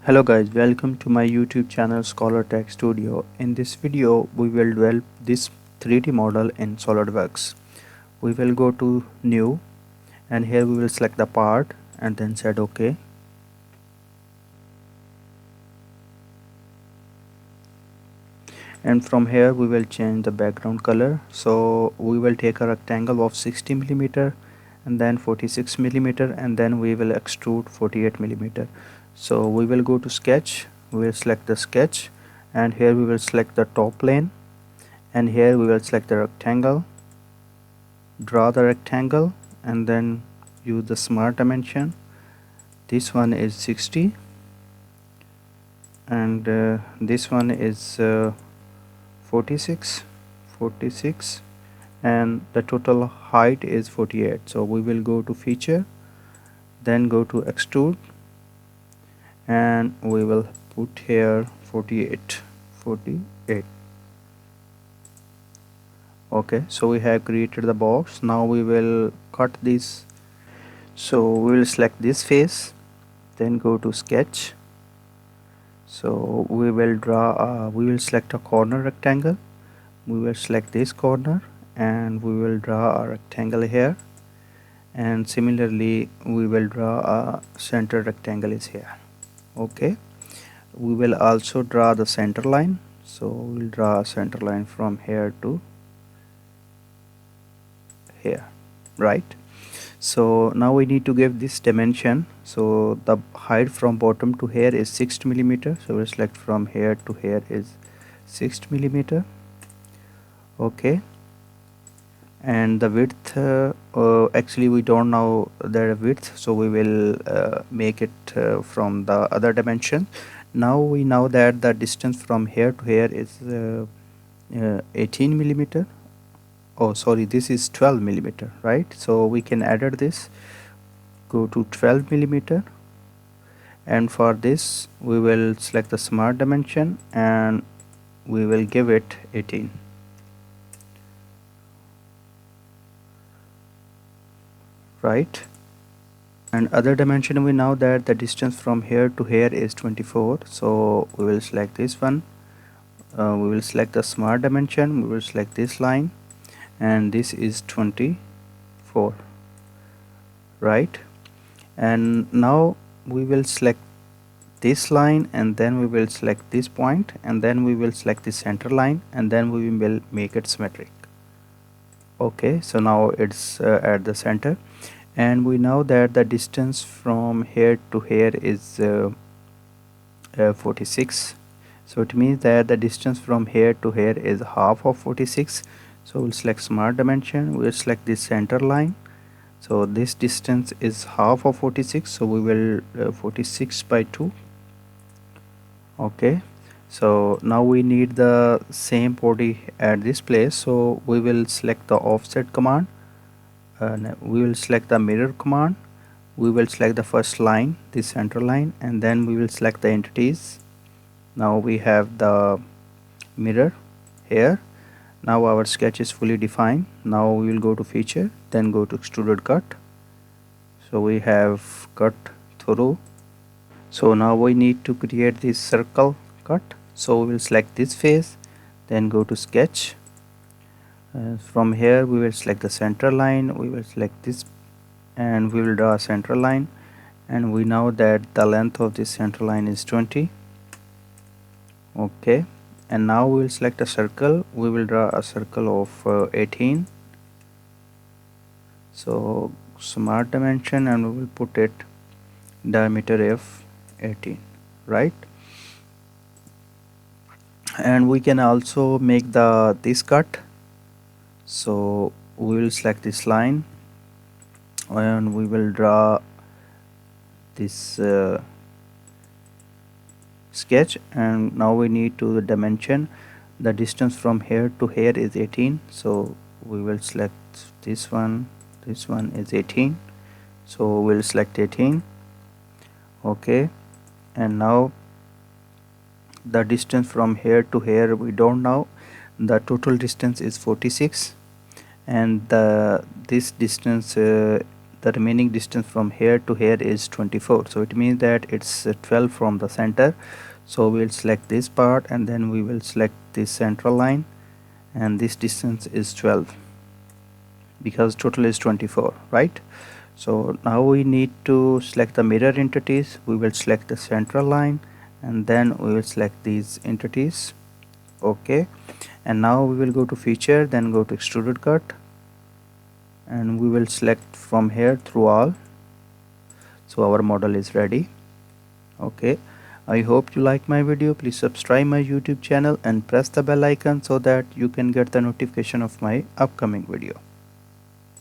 Hello guys, welcome to my YouTube channel Scholar Tech Studio. In this video, we will develop this 3D model in SolidWorks. We will go to New and here we will select the part and then set OK. And from here we will change the background color. So we will take a rectangle of 60 millimeter and then 46 millimeter and then we will extrude 48 millimeter. So we will go to sketch, we will select the sketch and here we will select the top plane and here we will select the rectangle, draw the rectangle and then use the smart dimension. This one is 60 and this one is 46 and the total height is 48. So we will go to feature, then go to extrude and we will put here 48. Okay, so we have created the box. Now we will cut this. So we will select this face, then go to sketch. So we will select a corner rectangle. We will select this corner and we will draw a rectangle here, and similarly we will draw a center rectangle is here. Okay, we will also draw the center line. So we'll draw a center line from here to here, right? So now we need to give this dimension. So the height from bottom to here is 6 millimeter. So we'll select from here to here is 6 millimeter. Okay, and the width actually we don't know the width, so we will make it from the other dimension. Now we know that the distance from here to here is 18 millimeter. Oh sorry, this is 12 millimeter, right? So we can add this, go to 12 millimeter, and for this we will select the smart dimension and we will give it 18. Right, and other dimension, we know that the distance from here to here is 24. So we will select this one, we will select the smart dimension, we will select this line and this is 24, right? And now we will select this line and then we will select this point and then we will select the center line and then we will make it symmetric. Okay, so now it's at the center, and we know that the distance from here to here is 46. So it means that the distance from here to here is half of 46. So we'll select smart dimension, we'll select this center line. So this distance is half of 46, so we will 46 by 2. Okay, so now we need the same body at this place, so we will select the offset command and we will select the mirror command. We will select the first line, the center line, and then we will select the entities. Now we have the mirror here. Now our sketch is fully defined. Now we will go to feature, then go to extruded cut. So we have cut through. So now we need to create this circle cut. So we will select this face, then go to sketch. From here we will select the center line, we will select this and we will draw a center line, and we know that the length of this center line is 20. Okay, and now we will select a circle, we will draw a circle of 18. So smart dimension and we will put it diameter of 18, right? And we can also make this cut. So we will select this line and we will draw this sketch, and now we need to dimension. The distance from here to here is 18, so we will select this one is 18, so we'll select 18. Okay, and now the distance from here to here we don't know. The total distance is 46 and this distance the remaining distance from here to here is 24, so it means that it's 12 from the center. So we'll select this part and then we will select this central line, and this distance is 12 because total is 24, right? So now we need to select the mirror entities. We will select the central line and then we will select these entities. Okay, and now we will go to feature, then go to extruded cut, and we will select from here through all. So our model is ready. Okay, I hope you like my video. Please subscribe my YouTube channel and press the bell icon so that you can get the notification of my upcoming video.